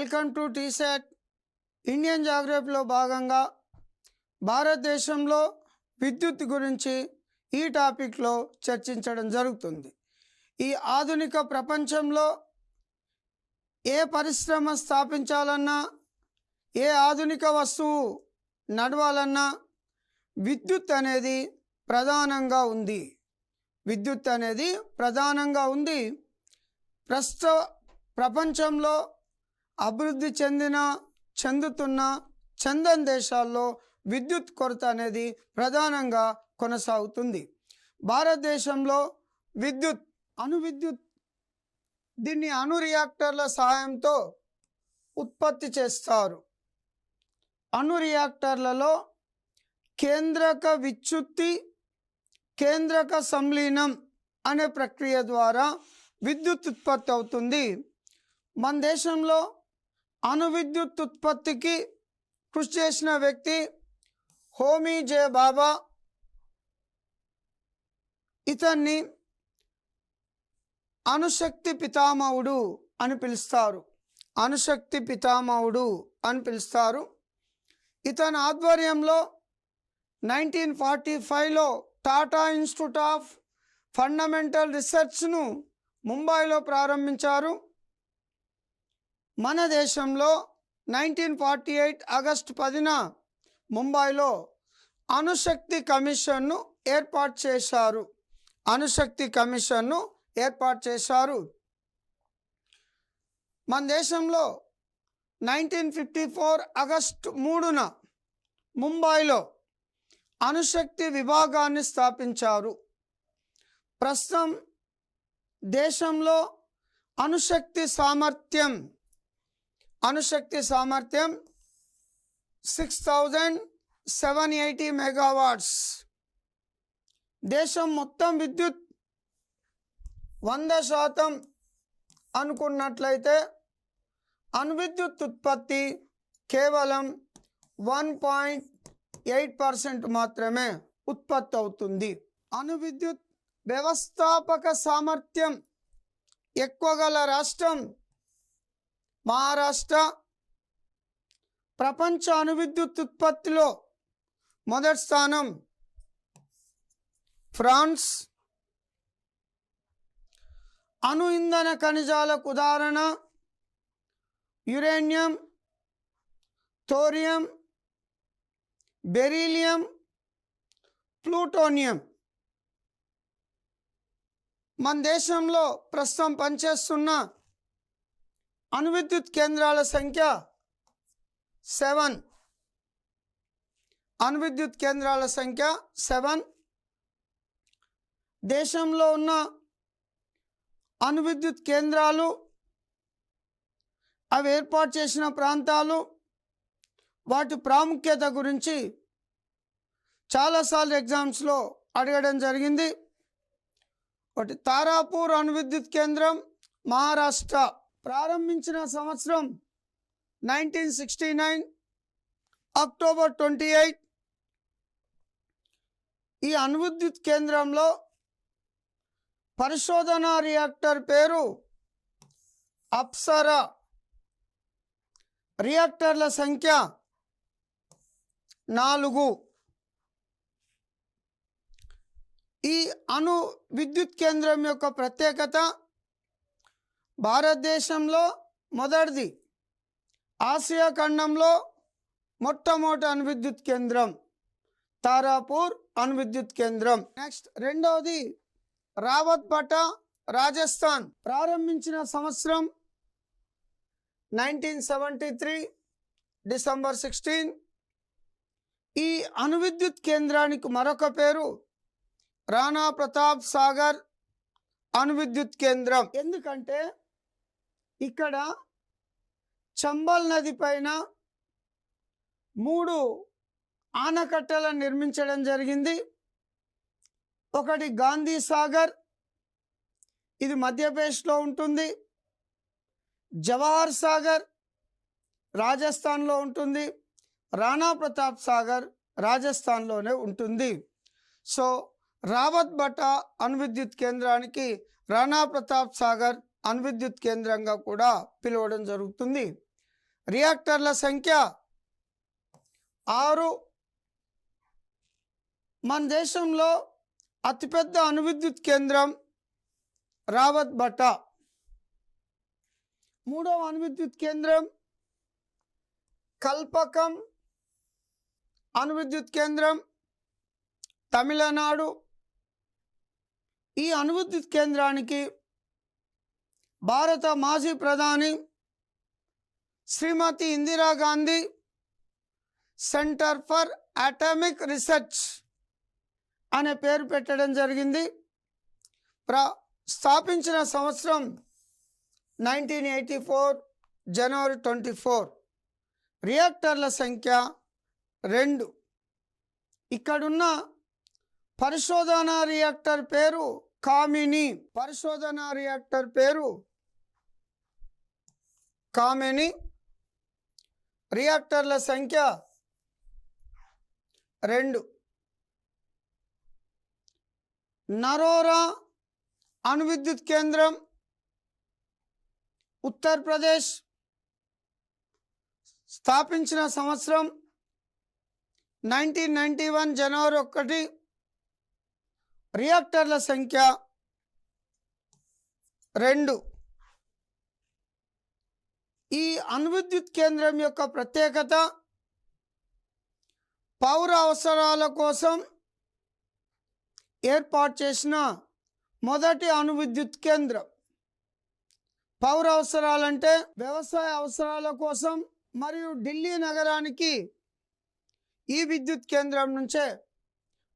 Welcome to టీసెట్ Indian జాగ్రఫీలో భాగంగా భారతదేశంలో విద్యుత్ గురించి ఈ టాపిక్లో చర్చించడం జరుగుతుంది. ఈ ఆధునిక ప్రపంచంలో ఏ పరిశ్రమ స్థాపించాలన్నా, ఏ ఆధునిక వస్తువు నడవాలన్నా విద్యుత్ అనేది ప్రధానంగా ఉంది. ప్రస్తుత ప్రపంచంలో అభివృద్ధి చెందని దేశాల్లో విద్యుత్ కొరత అనేది ప్రధానంగా కొనసాగుతుంది. భారతదేశంలో విద్యుత్ దీన్ని అణు రియాక్టర్ల సహాయంతో ఉత్పత్తి చేస్తారు. అణు రియాక్టర్లలో కేంద్రక విచ్యుత్తి, కేంద్రక సంలీనం అనే ప్రక్రియ ద్వారా విద్యుత్ ఉత్పత్తి అవుతుంది. మన దేశంలో అణు విద్యుత్ ఉత్పత్తికి కృషి చేసిన వ్యక్తి హోమీ జే బాబా. ఇతన్ని అణుశక్తి పితామహుడు అని పిలుస్తారు. ఇతని ఆధ్వర్యంలో 1945లో టాటా ఇన్స్టిట్యూట్ ఆఫ్ ఫండమెంటల్ రీసెర్చ్ను ముంబైలో ప్రారంభించారు. మన దేశంలో 1948 ఆగస్టు 10న ముంబైలో అణుశక్తి కమిషన్ను ఏర్పాటు చేశారు. మన దేశంలో 1954 ఆగస్టు 3న ముంబైలో అణుశక్తి విభాగాన్ని స్థాపించారు. ప్రస్తుతం దేశంలో అణుశక్తి సామర్థ్యం 6780 మెగావాట్స్. దేశం మొత్తం విద్యుత్ 100% అనుకున్నట్లయితే అణువిద్యుత్ ఉత్పత్తి కేవలం 1.8% మాత్రమే ఉత్పత్తి అవుతుంది. అణువిద్యుత్ వ్యవస్థాపక సామర్థ్యం ఎక్కువ గల రాష్ట్రం మహారాష్ట్ర. ప్రపంచ అణువిద్యుత్ ఉత్పత్తిలో మొదటి స్థానం ఫ్రాన్స్. అణు ఇంధన ఖనిజాలకు ఉదాహరణ యురేనియం, థోరియం, బెరీలియం, ప్లూటోనియం. మన దేశంలో ప్రస్తుతం పనిచేస్తున్న అణువిద్యుత్ కేంద్రాల సంఖ్య 7. దేశంలో ఉన్న అణువిద్యుత్ కేంద్రాలు, అవి ఏర్పాటు చేసిన ప్రాంతాలు, వాటి ప్రాముఖ్యత గురించి చాలాసార్లు ఎగ్జామ్స్లో అడగడం జరిగింది. ఒకటి తారాపూర్ అణువిద్యుత్ కేంద్రం, మహారాష్ట్ర. ప్రారంభించిన సంవత్సరం 1969 అక్టోబర్ 28. ఈ అణువిద్యుత్ కేంద్రంలో పరిశోధనా రియాక్టర్ పేరు అప్సరా. రియాక్టర్ల సంఖ్య 4. ఈ అణు విద్యుత్ కేంద్రం యొక్క ప్రత్యేకత భారతదేశంలో మొదటిది, ఆసియా ఖండంలో మొట్టమొదటి అణువిద్యుత్ కేంద్రం తారాపూర్ అణువిద్యుత్ కేంద్రం. నెక్స్ట్ రెండవది రావత్బటా, రాజస్థాన్. ప్రారంభించిన సంవత్సరం 1973 డిసెంబర్ 16. ఈ అణువిద్యుత్ కేంద్రానికి మరొక పేరు రాణా ప్రతాప్ సాగర్ అణువిద్యుత్ కేంద్రం. ఎందుకంటే ఇక్కడ చంబల్ నది పైన 3 ఆనకట్టలను నిర్మించడం జరిగింది. ఒకటి గాంధీ సాగర్, ఇది మధ్యప్రదేశ్లో ఉంటుంది. జవహర్ సాగర్ రాజస్థాన్లో ఉంటుంది. రాణా ప్రతాప్ సాగర్ రాజస్థాన్లోనే ఉంటుంది. సో రావత్బటా అణువిద్యుత్ కేంద్రానికి రాణా ప్రతాప్ సాగర్ అణువిద్యుత్ కేంద్రంగా కూడా పిలవడం జరుగుతుంది. రియాక్టర్ల సంఖ్య 6. మన దేశంలో అతిపెద్ద అణువిద్యుత్ కేంద్రం రావత్ బట్టా. 3వ అణువిద్యుత్ కేంద్రం కల్పకం అణువిద్యుత్ కేంద్రం, తమిళనాడు. ఈ అణువిద్యుత్ కేంద్రానికి భారత మాజీ ప్రధాని శ్రీమతి Indira Gandhi centre for atomic research అనే పేరు పెట్టడం జరిగింది. స్థాపించిన సంవత్సరం 1984 జనవరి 24. రియాక్టర్ల సంఖ్య 2. ఇక్కడున్న పరిశోధన రియాక్టర్ పేరు కామిని. పరిశోధన రియాక్టర్ పేరు కామిని. రియాక్టర్ల సంఖ్య 2. నరోరా అణువిద్యుత్ కేంద్రం ఉత్తరప్రదేశ్. స్థాపించిన సంవత్సరం 1991 జనవరి 1. రియాక్టర్ల సంఖ్య 2. ఈ అణువిద్యుత్ కేంద్రం యొక్క ప్రత్యేకత పౌర అవసరాల కోసం ఏర్పాటు చేసిన మొదటి అణువిద్యుత్ కేంద్రం. పౌర అవసరాలంటే వ్యవసాయ అవసరాల కోసం మరియు ఢిల్లీ నగరానికి ఈ విద్యుత్ కేంద్రం నుంచే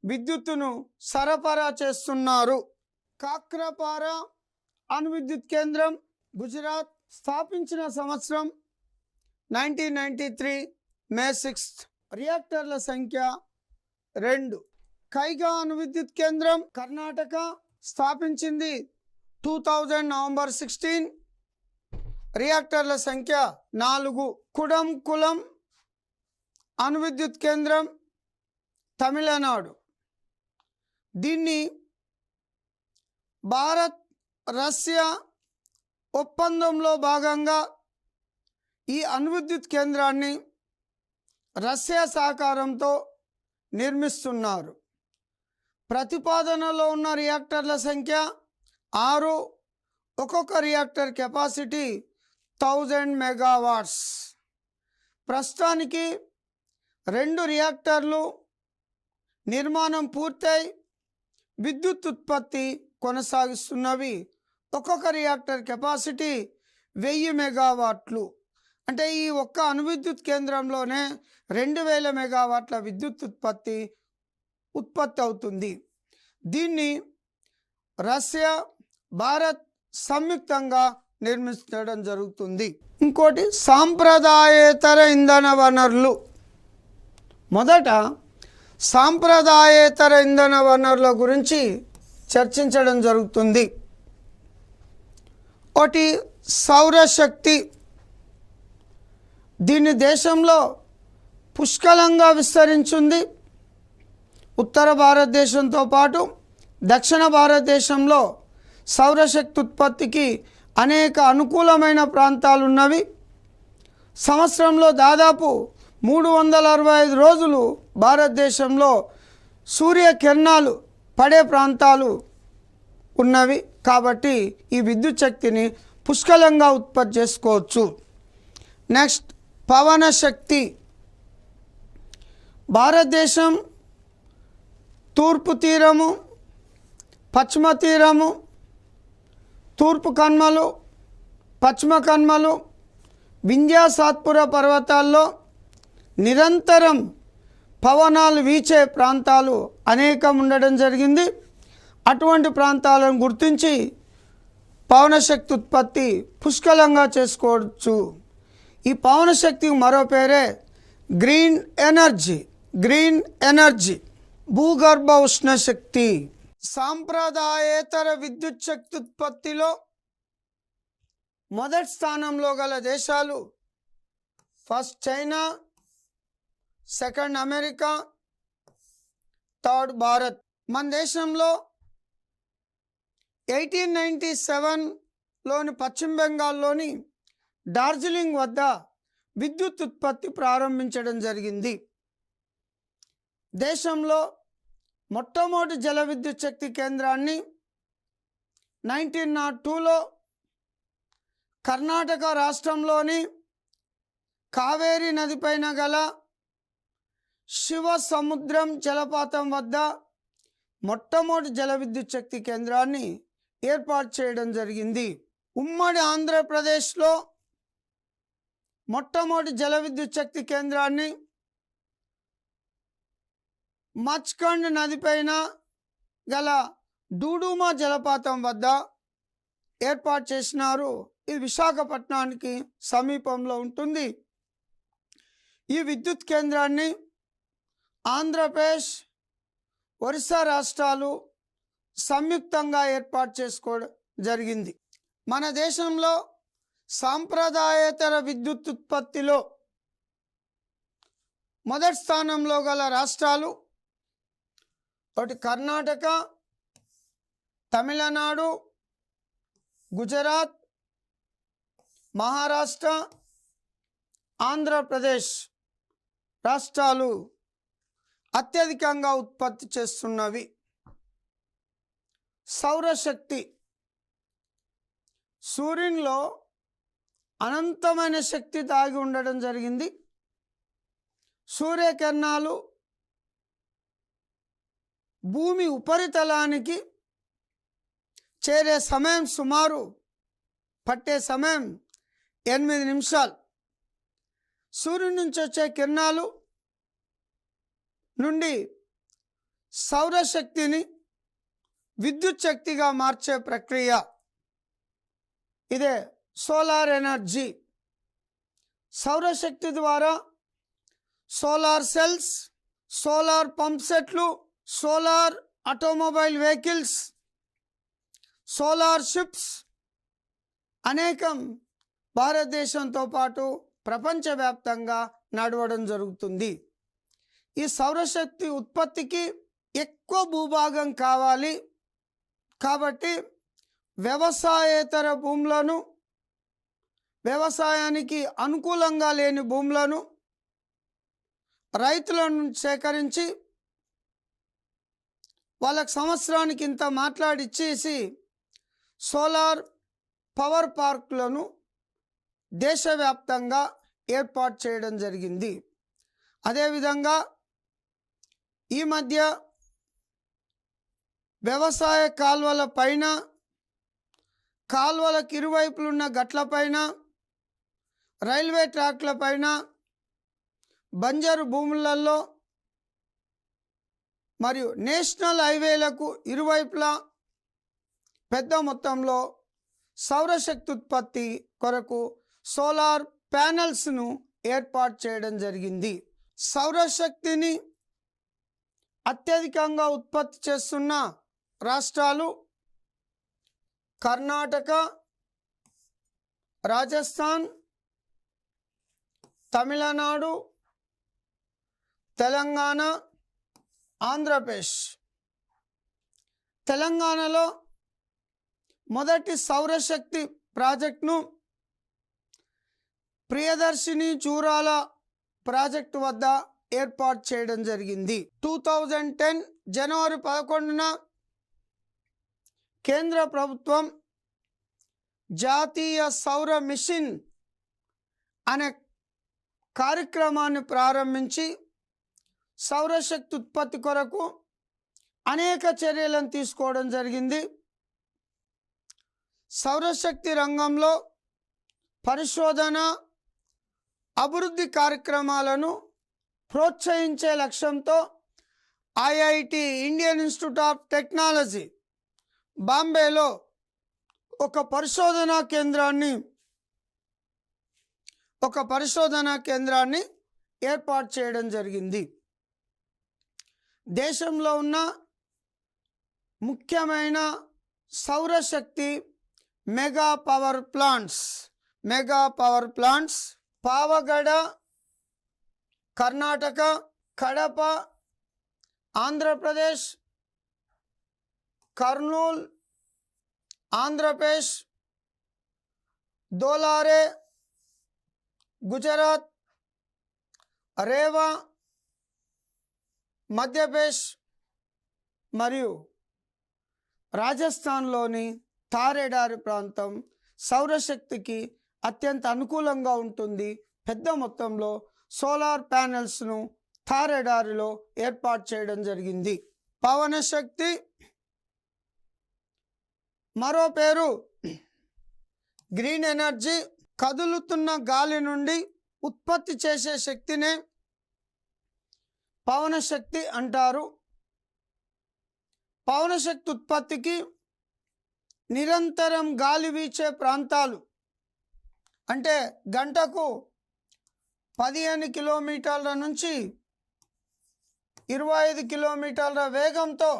విద్యుత్తును సరఫరా చేస్తున్నారు. కాక్రపారా అణువిద్యుత్ కేంద్రం గుజరాత్. స్థాపించిన సంవత్సరం 1993 మే 6. రియాక్టర్ల సంఖ్య 2. కైగా అణువిద్యుత్ కేంద్రం కర్ణాటక. స్థాపించింది 2000 నవంబర్ 16. రియాక్టర్ల సంఖ్య 4. కుడంకులం అణువిద్యుత్ కేంద్రం తమిళనాడు. దీన్ని భారత్ రష్యా ఒప్పందంలో భాగంగా ఈ అణువిద్యుత్ కేంద్రాన్ని రష్యా సహకారంతో నిర్మిస్తున్నారు. ప్రతిపాదనలో ఉన్న రియాక్టర్ల సంఖ్య 6. ఒక్కొక్క రియాక్టర్ కెపాసిటీ 1000 మెగావాట్స్. ప్రస్తుతానికి 2 రియాక్టర్లు నిర్మాణం పూర్తయి విద్యుత్ ఉత్పత్తి కొనసాగిస్తున్నవి. ఒక్కొక్క రియాక్టర్ కెపాసిటీ 1000 మెగావాట్లు. అంటే ఈ ఒక్క అణువిద్యుత్ కేంద్రంలోనే 2000 మెగావాట్ల విద్యుత్ ఉత్పత్తి అవుతుంది. దీన్ని రష్యా భారత్ సంయుక్తంగా నిర్మించడం జరుగుతుంది. ఇంకోటి సాంప్రదాయేతర ఇంధన వనరులు. మొదట సాంప్రదాయేతర ఇంధన వనరుల గురించి చర్చించడం జరుగుతుంది. ఒకటి సౌరశక్తి. దీన్ని దేశంలో పుష్కలంగా విస్తరించింది. ఉత్తర భారతదేశంతో పాటు దక్షిణ భారతదేశంలో సౌరశక్తి ఉత్పత్తికి అనేక అనుకూలమైన ప్రాంతాలు ఉన్నవి. సంవత్సరంలో దాదాపు 365 రోజులు భారతదేశంలో సూర్యకిరణాలు పడే ప్రాంతాలు ఉన్నవి. కాబట్టి ఈ విద్యుత్ శక్తిని పుష్కలంగా ఉత్పత్తి చేసుకోవచ్చు. నెక్స్ట్ పవన శక్తి. భారతదేశం తూర్పు తీరము, పశ్చిమ తీరము, తూర్పు కన్మలు, పశ్చిమ కన్మలు, వింధ్యా సాత్పుర పర్వతాల్లో నిరంతరం పవనాలు వీచే ప్రాంతాలు అనేకం ఉండడం జరిగింది. అటువంటి ప్రాంతాలను గుర్తించి పవనశక్తి ఉత్పత్తి పుష్కలంగా చేసుకోవచ్చు. ఈ పవనశక్తికి మరో పేరే గ్రీన్ ఎనర్జీ. Green energy. భూగర్భ ఉష్ణశక్తి. సాంప్రదాయేతర విద్యుత్ శక్తి ఉత్పత్తిలో మొదటి స్థానంలో గల దేశాలు first China, second America, third Bharat. మన దేశంలో 1897లోని పశ్చిమ బెంగాల్లోని డార్జిలింగ్ వద్ద విద్యుత్ ఉత్పత్తి ప్రారంభించడం జరిగింది. దేశంలో మొట్టమొదటి జల విద్యుత్ శక్తి కేంద్రాన్ని 1902లో కర్ణాటక రాష్ట్రంలోని కావేరీ నదిపైన గల శివ సముద్రం జలపాతం వద్ద మొట్టమొదటి జల విద్యుత్ శక్తి కేంద్రాన్ని ఏర్పాటు చేయడం జరిగింది. ఉమ్మడి ఆంధ్రప్రదేశ్లో మొట్టమొదటి జల విద్యుత్ శక్తి కేంద్రాన్ని మచ్కండ్ నదిపైన గల డూడుమా జలపాతం వద్ద ఏర్పాటు చేసినారు. ఇది విశాఖపట్నానికి సమీపంలో ఉంటుంది. ఈ విద్యుత్ కేంద్రాన్ని ఆంధ్రప్రదేశ్, ఒరిస్సా రాష్ట్రాలు సంయుక్తంగా ఏర్పాటు చేసుకోవడం జరిగింది. మన దేశంలో సాంప్రదాయేతర విద్యుత్ ఉత్పత్తిలో మొదటి స్థానంలో గల రాష్ట్రాలు ఒకటి కర్ణాటక, తమిళనాడు, గుజరాత్, మహారాష్ట్ర, ఆంధ్రప్రదేశ్ రాష్ట్రాలు అత్యధికంగా ఉత్పత్తి చేస్తున్నవి. సౌరశక్తి, సూర్యునిలో అనంతమైన శక్తి దాగి ఉండడం జరిగింది. సూర్యకిరణాలు భూమి ఉపరితలానికి చేరే సమయం సుమారు పట్టే సమయం 8 నిమిషాలు. సూర్యుని నుంచి వచ్చే కిరణాలు నుండి సౌరశక్తిని విద్యుత్ శక్తిగా మార్చే ప్రక్రియ ఇదే సోలార్ ఎనర్జీ. సౌరశక్తి ద్వారా సోలార్ సెల్స్, సోలార్ పంప్ సెట్లు, solar automobile vehicles, solar ships అనేకం భారతదేశంతో పాటు ప్రపంచవ్యాప్తంగా నడవడం జరుగుతుంది. ఈ సౌరశక్తి ఉత్పత్తికి ఎక్కువ భూభాగం కావాలి కాబట్టి వ్యవసాయేతర భూములను, వ్యవసాయానికి అనుకూలంగా లేని భూములను రైతులను సేకరించి వాళ్ళకి సంవత్సరానికి ఇంత మాట్లాడిచ్చేసి సోలార్ పవర్ పార్కులను దేశవ్యాప్తంగా ఏర్పాటు చేయడం జరిగింది. అదేవిధంగా ఈ మధ్య వ్యవసాయ కాల్వల పైన, కాల్వలకు ఇరువైపులున్న గట్లపైన, రైల్వే ట్రాక్ల పైన, బంజరు భూములలో మరియు నేషనల్ హైవేలకు ఇరువైపులా పెద్ద మొత్తంలో సౌరశక్తి ఉత్పత్తి కొరకు సోలార్ ప్యానెల్స్ను ఏర్పాటు చేయడం జరిగింది. సౌరశక్తిని అత్యధికంగా ఉత్పత్తి చేస్తున్న రాష్ట్రాలు కర్ణాటక, రాజస్థాన్, తమిళనాడు, తెలంగాణ, ఆంధ్రప్రదేశ్. తెలంగాణలో మొదటి సౌరశక్తి ప్రాజెక్టును ప్రియదర్శిని చూరాల ప్రాజెక్టు వద్ద ఏర్పాటు చేయడం జరిగింది. 2010 జనవరి 11న కేంద్ర ప్రభుత్వం జాతీయ సౌర మిషన్ అనే కార్యక్రమాన్ని ప్రారంభించి సౌరశక్తి ఉత్పత్తి కొరకు అనేక చర్యలను తీసుకోవడం జరిగింది. సౌరశక్తి రంగంలో పరిశోధన, అభివృద్ధి కార్యక్రమాలను ప్రోత్సహించే లక్ష్యంతో IIT, Indian institute of technology, బాంబేలో ఒక పరిశోధనా కేంద్రాన్ని ఏర్పాటు చేయడం జరిగింది. దేశంలో ఉన్న ముఖ్యమైన సౌరశక్తి mega power plants Pavagada Karnataka, Kadapa Andhra Pradesh, Kurnool Andhra Pradesh, Dholera Gujarat, Rewa, Madhya Pradesh మరియు రాజస్థాన్లోని తారేడారి ప్రాంతం సౌరశక్తికి అత్యంత అనుకూలంగా ఉంటుంది. పెద్ద మొత్తంలో సోలార్ ప్యానెల్స్ను తారేడారిలో ఏర్పాటు చేయడం జరిగింది. పవన శక్తి మరో పేరు గ్రీన్ ఎనర్జీ. కదులుతున్న గాలి నుండి ఉత్పత్తి చేసే శక్తినే పవన శక్తి అంటారు. పవన శక్తి ఉత్పత్తికి నిరంతరం గాలి వీచే ప్రాంతాలు, అంటే గంటకు 15 కిలోమీటర్ల నుంచి 25 కిలోమీటర్ల వేగంతో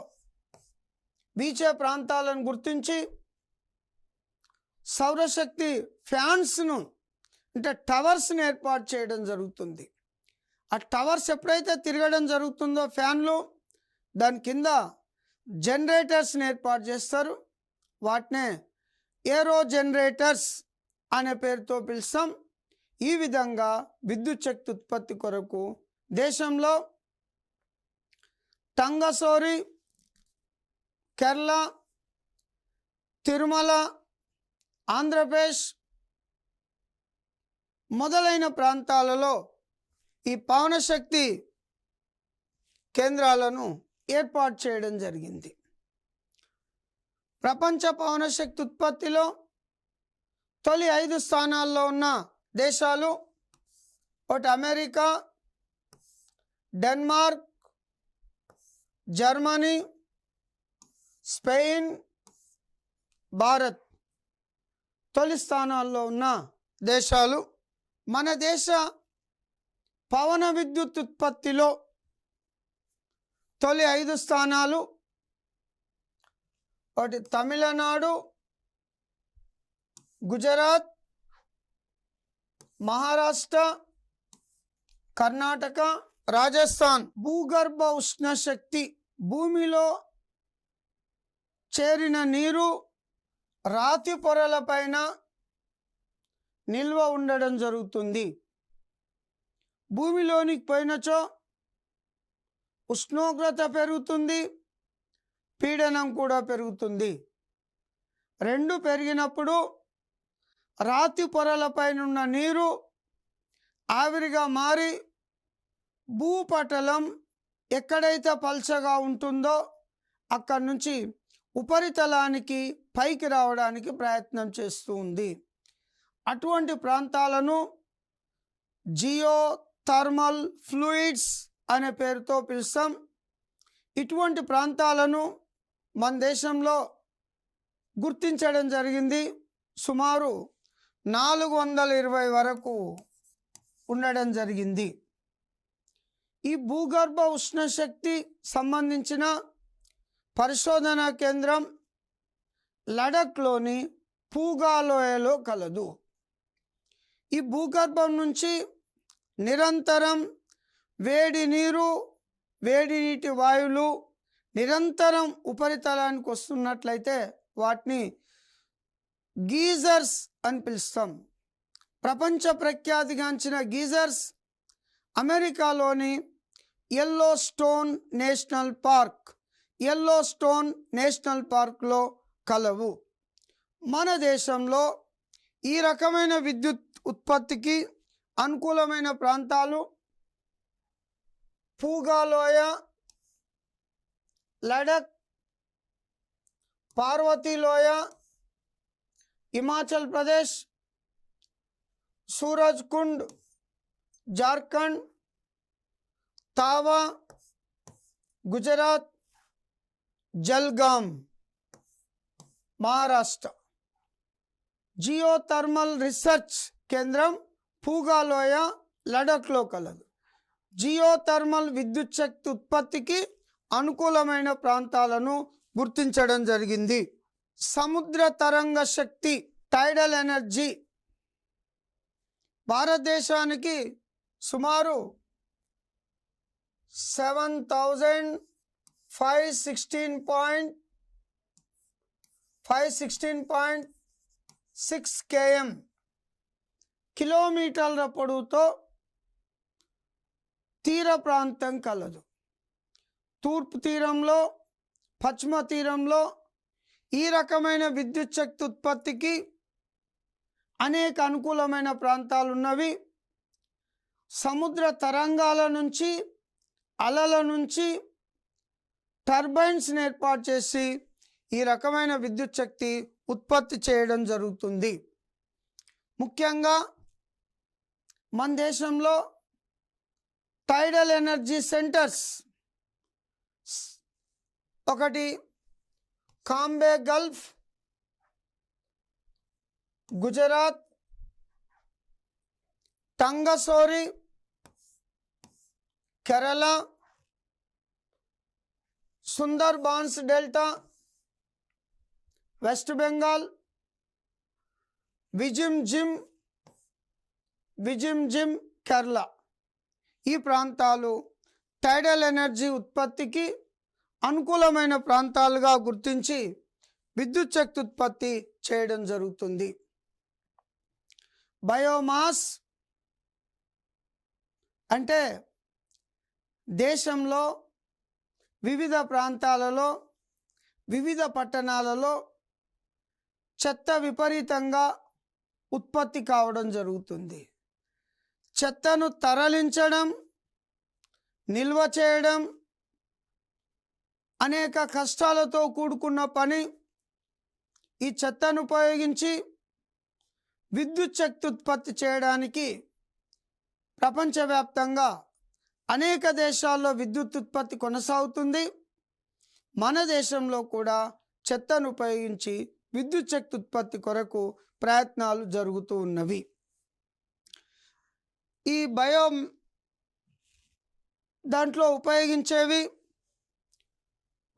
వీచే ప్రాంతాలను గుర్తించి సౌరశక్తి ఫ్యాన్స్ను, అంటే టవర్స్ని ఏర్పాటు చేయడం జరుగుతుంది. ఆ టవర్స్ ఎప్పుడైతే తిరగడం జరుగుతుందో ఫ్యాన్లు, దాని కింద జనరేటర్స్ని ఏర్పాటు చేస్తారు. వాటినే ఏరో జనరేటర్స్ అనే పేరుతో పిలుస్తాం. ఈ విధంగా విద్యుత్ శక్తి ఉత్పత్తి కొరకు దేశంలో టంగసోరి, కేరళ, తిరుమల, ఆంధ్రప్రదేశ్ మొదలైన ప్రాంతాలలో ఈ పవన శక్తి కేంద్రాలను ఏర్పాటు చేయడం జరిగింది. ప్రపంచ పవన శక్తి ఉత్పత్తిలో తొలి 5 స్థానాల్లో ఉన్న దేశాలు ఒకటి America, Denmark, Germany, Spain, Bharat తొలి స్థానాల్లో ఉన్న దేశాలు. మన దేశ పవన విద్యుత్ ఉత్పత్తిలో తొలి 5 స్థానాలు ఒకటి తమిళనాడు, గుజరాత్, మహారాష్ట్ర, కర్ణాటక, రాజస్థాన్. భూగర్భ ఉష్ణ శక్తి, భూమిలో చేరిన నీరు రాతి పొరల పైన నిల్వ ఉండడం జరుగుతుంది. భూమిలోనికి పోయినచో ఉష్ణోగ్రత పెరుగుతుంది, పీడనం కూడా పెరుగుతుంది. రెండు పెరిగినప్పుడు రాతి పొరలపైన ఉన్న నీరు ఆవిరిగా మారి భూపటలం ఎక్కడైతే పల్చగా ఉంటుందో అక్కడి నుంచి ఉపరితలానికి పైకి రావడానికి ప్రయత్నం చేస్తూ ఉంది. అటువంటి ప్రాంతాలను జియో థర్మల్ ఫ్లూయిడ్స్ అనే పేరుతో పిలుస్తాం. ఇటువంటి ప్రాంతాలను మన దేశంలో గుర్తించడం జరిగింది. సుమారు 420 వరకు ఉండడం జరిగింది. ఈ భూగర్భ ఉష్ణశక్తి సంబంధించిన పరిశోధనా కేంద్రం లడఖ్లోని పూగా లోయలో కలదు. ఈ భూగర్భం నుంచి నిరంతరం వేడి నీరు, వేడి నీటి వాయువులు నిరంతరం ఉపరితలానికి వస్తున్నట్లయితే వాటిని గీజర్స్ అని పిలుస్తాం. ప్రపంచ ప్రఖ్యాతిగాంచిన గీజర్స్ అమెరికాలోని యెల్లోస్టోన్ నేషనల్ పార్క్లో కలవు. మన దేశంలో ఈ రకమైన విద్యుత్ ఉత్పత్తికి అనుకూలమైన ప్రాంతాలు పూగాలోయ, లడఖ్, పార్వతీలోయ, హిమాచల్ ప్రదేశ్, సూరజ్కుండ్ జార్ఖండ్, తావా గుజరాత్, జల్గాం మహారాష్ట్ర. జియోథర్మల్ రీసెర్చ్ కేంద్రం పూగాలోయ, లడఖ్లో కలదు. జియోథర్మల్ విద్యుత్ శక్తి ఉత్పత్తికి అనుకూలమైన ప్రాంతాలను గుర్తించడం జరిగింది. సముద్ర తరంగ శక్తి, టైడల్ ఎనర్జీ భారతదేశానికి సుమారు 7,516.6 km కిలోమీటర్ల పొడవుతో తీర ప్రాంతం కలదు. తూర్పు తీరంలో, పశ్చిమ తీరంలో ఈ రకమైన విద్యుత్ శక్తి ఉత్పత్తికి అనేక అనుకూలమైన ప్రాంతాలు ఉన్నవి. సముద్ర తరంగాల నుంచి, అలల నుంచి టర్బైన్స్ని ఏర్పాటు చేసి ఈ రకమైన విద్యుత్ శక్తి ఉత్పత్తి చేయడం జరుగుతుంది. ముఖ్యంగా మన దేశంలో టైడల్ ఎనర్జీ సెంటర్స్ ఒకటి కాంబే గల్ఫ్, గుజరాత్, టంగసోరి, కేరళ, సుందర్బాన్స్ డెల్టా, వెస్ట్ బెంగాల్, విజిమ్ కేరళ ఈ ప్రాంతాలు టైడల్ ఎనర్జీ ఉత్పత్తికి అనుకూలమైన ప్రాంతాలుగా గుర్తించి విద్యుత్ శక్తి ఉత్పత్తి చేయడం జరుగుతుంది. బయోమాస్ అంటే దేశంలో వివిధ ప్రాంతాలలో, వివిధ పట్టణాలలో చెత్త విపరీతంగా ఉత్పత్తి కావడం జరుగుతుంది. చెత్తను తరలించడం, నిల్వ చేయడం అనేక కష్టాలతో కూడుకున్న పని. ఈ చెత్తను ఉపయోగించి విద్యుత్ శక్తి ఉత్పత్తి చేయడానికి ప్రపంచవ్యాప్తంగా అనేక దేశాల్లో విద్యుత్ ఉత్పత్తి కొనసాగుతుంది. మన దేశంలో కూడా చెత్తను ఉపయోగించి విద్యుత్ శక్తి ఉత్పత్తి కొరకు ప్రయత్నాలు జరుగుతూ ఉన్నవి. ఈ దాంట్లో ఉపయోగించేవి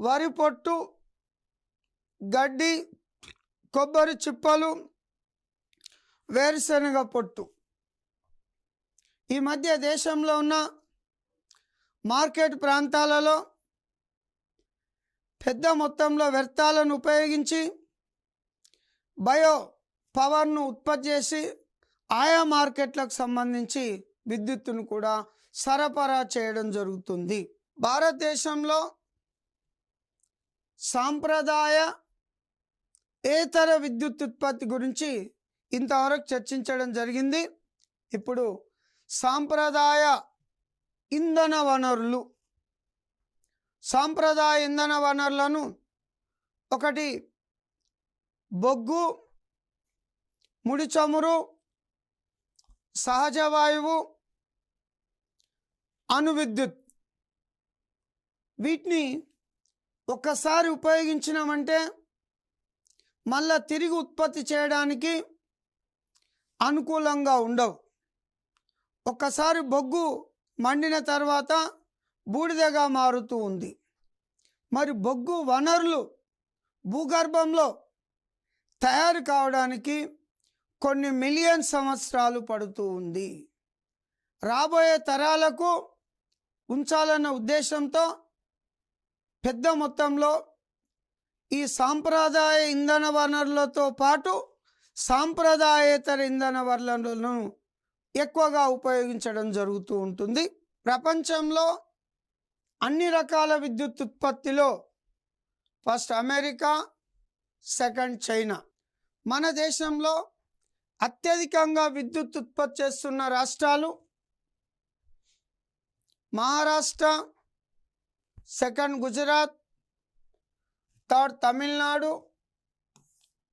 వరి పొట్టు, గడ్డి, కొబ్బరి చిప్పలు, వేరుశనగ పొట్టు. ఈ మధ్య దేశంలో ఉన్న మార్కెట్ ప్రాంతాలలో పెద్ద మొత్తంలో వ్యర్థాలను ఉపయోగించి బయో పవర్ను ఉత్పత్తి చేసి ఆయా మార్కెట్లకు సంబంధించి విద్యుత్తును కూడా సరఫరా చేయడం జరుగుతుంది. భారతదేశంలో సాంప్రదాయ ఏతర విద్యుత్ ఉత్పత్తి గురించి ఇంతవరకు చర్చించడం జరిగింది. ఇప్పుడు సాంప్రదాయ ఇంధన వనరులు. సాంప్రదాయ ఇంధన వనరులను ఒకటి బొగ్గు, ముడి చమురు, సహజ వాయువు, అణు విద్యుత్. వీటిని ఒక్కసారి ఉపయోగించినామంటే మళ్ళా తిరిగి ఉత్పత్తి చేయడానికి అనుకూలంగా ఉండవు. ఒక్కసారి బొగ్గు మండిన తర్వాత బూడిదగా మారుతూ ఉంది. మరి బొగ్గు వనరులు భూగర్భంలో తయారు కావడానికి కొన్ని మిలియన్ సంవత్సరాలు పడుతూ ఉంది. రాబోయే తరాలకు ఉంచాలన్న ఉద్దేశంతో పెద్ద మొత్తంలో ఈ సాంప్రదాయ ఇంధన వనరులతో పాటు సాంప్రదాయేతర ఇంధన వనరులను ఎక్కువగా ఉపయోగించడం జరుగుతూ ఉంటుంది. ప్రపంచంలో అన్ని రకాల విద్యుత్ ఉత్పత్తిలో ఫస్ట్ అమెరికా, సెకండ్ చైనా. మన దేశంలో అత్యధికంగా విద్యుత్ ఉత్పత్తి చేస్తున్న రాష్ట్రాలు Maharashtra, second Gujarat, third Tamil Nadu,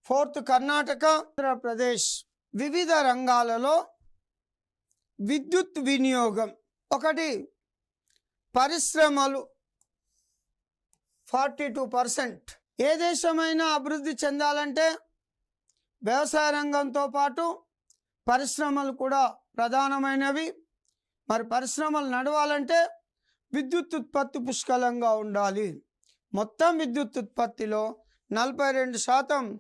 fourth Karnataka, Andhra Pradesh. వివిధ రంగాలలో విద్యుత్ వినియోగం ఒకటి పరిశ్రమలు 42%. ఏ దేశమైనా అభివృద్ధి చెందాలంటే వ్యవసాయ రంగంతో పాటు పరిశ్రమలు కూడా ప్రధానమైనవి. మరి పరిశ్రమలు నడవాలంటే విద్యుత్ ఉత్పత్తి పుష్కలంగా ఉండాలి. మొత్తం విద్యుత్ ఉత్పత్తిలో 42%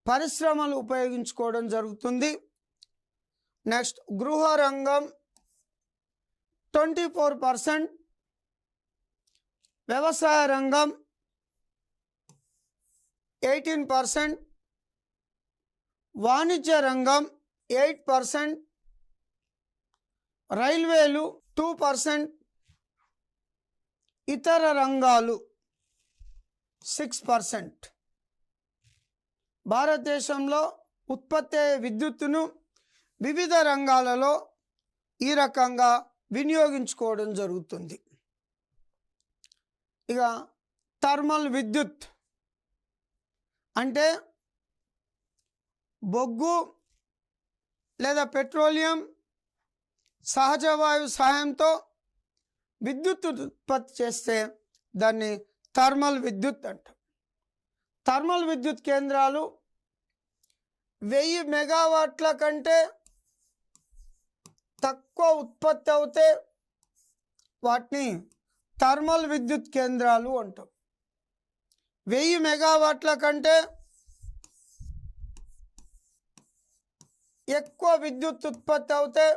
పరిశ్రమలు ఉపయోగించుకోవడం జరుగుతుంది. నెక్స్ట్ గృహ రంగం 24%, వ్యవసాయ రంగం 18%, వాణిజ్య రంగం 8%, రైల్వేలు 2%, ఇతర రంగాలు 6%. భారతదేశంలో ఉత్పత్తి అయ్యే విద్యుత్తును వివిధ రంగాలలో ఈ రకంగా వినియోగించుకోవడం జరుగుతుంది. ఇక థర్మల్ విద్యుత్ అంటే బొగ్గు లేదా పెట్రోలియం సహజ వాయువు సహాయంతో విద్యుత్ ఉత్పత్తి చేస్తే దాన్ని థర్మల్ విద్యుత్ అంటారు. థర్మల్ విద్యుత్ కేంద్రాలు 1000 మెగావాట్ల కంటే తక్కువ ఉత్పత్తి అవుతే వాటిని థర్మల్ విద్యుత్ కేంద్రాలు అంటాం. 1000 మెగావాట్ల కంటే ఎక్కువ విద్యుత్ ఉత్పత్తి అవుతే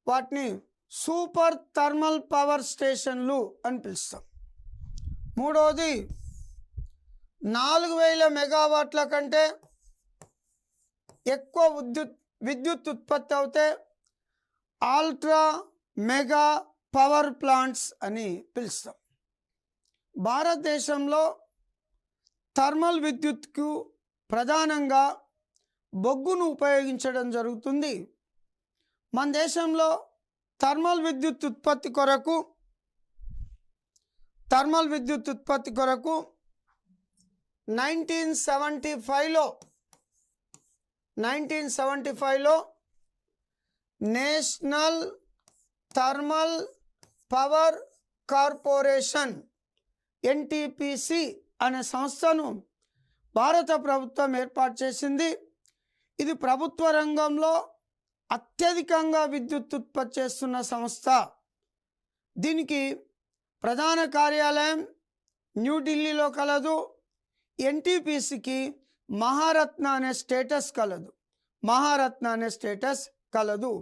వాటిని సూపర్ థర్మల్ పవర్ స్టేషన్లు అని పిలుస్తాం. మూడవది 4000 మెగావాట్ల కంటే ఎక్కువ విద్యుత్ ఉత్పత్తి అవుతే అల్ట్రా మెగా పవర్ ప్లాంట్స్ అని పిలుస్తాం. భారతదేశంలో థర్మల్ విద్యుత్కు ప్రధానంగా బొగ్గును ఉపయోగించడం జరుగుతుంది. మన దేశంలో థర్మల్ విద్యుత్ ఉత్పత్తి కొరకు 1975లో national thermal power corporation NTPC అనే సంస్థను భారత ప్రభుత్వం ఏర్పాటు చేసింది. ఇది ప్రభుత్వ రంగంలో అత్యధికంగా విద్యుత్ ఉత్పత్తి చేస్తున్న సంస్థ. దీనికి ప్రధాన కార్యాలయం న్యూఢిల్లీలో కలదు. NTPCకి మహారత్న అనే స్టేటస్ కలదు.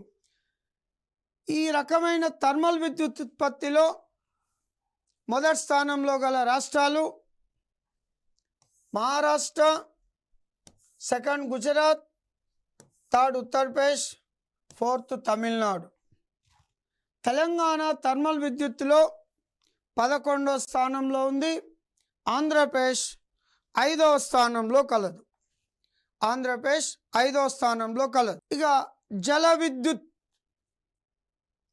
ఈ రకమైన థర్మల్ విద్యుత్ ఉత్పత్తిలో మొదటి స్థానంలో గల రాష్ట్రాలు Maharashtra, second Gujarat, third Uttar Pradesh, fourth Tamil Nadu. Telangana thermal విద్యుత్తులో 11వ స్థానంలో ఉంది. ఆంధ్రప్రదేశ్ 5వ స్థానంలో కలదు. ఇక జల విద్యుత్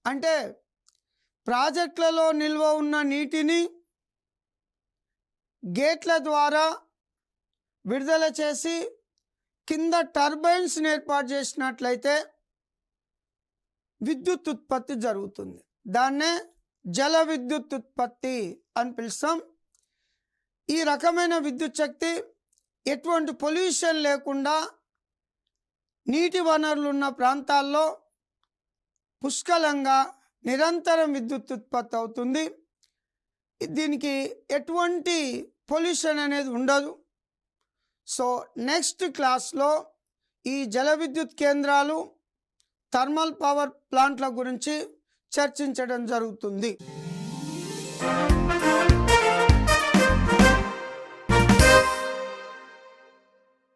అంటే ప్రాజెక్టులలో నిల్వ ఉన్న నీటిని గేట్ల ద్వారా విడుదల చేసి కింద టర్బైన్స్ని ఏర్పాటు చేసినట్లయితే విద్యుత్ ఉత్పత్తి జరుగుతుంది. దాన్నే జల విద్యుత్ ఉత్పత్తి అని పిలుస్తాం. ఈ రకమైన విద్యుత్ శక్తి ఎటువంటి పొల్యూషన్ లేకుండా నీటి వనరులు ఉన్న ప్రాంతాల్లో పుష్కలంగా నిరంతరం విద్యుత్ ఉత్పత్తి అవుతుంది. దీనికి ఎటువంటి పొల్యూషన్ అనేది ఉండదు. సో నెక్స్ట్ క్లాస్లో ఈ జల విద్యుత్ కేంద్రాలు, థర్మల్ పవర్ ప్లాంట్ల గురించి చర్చించడం జరుగుతుంది.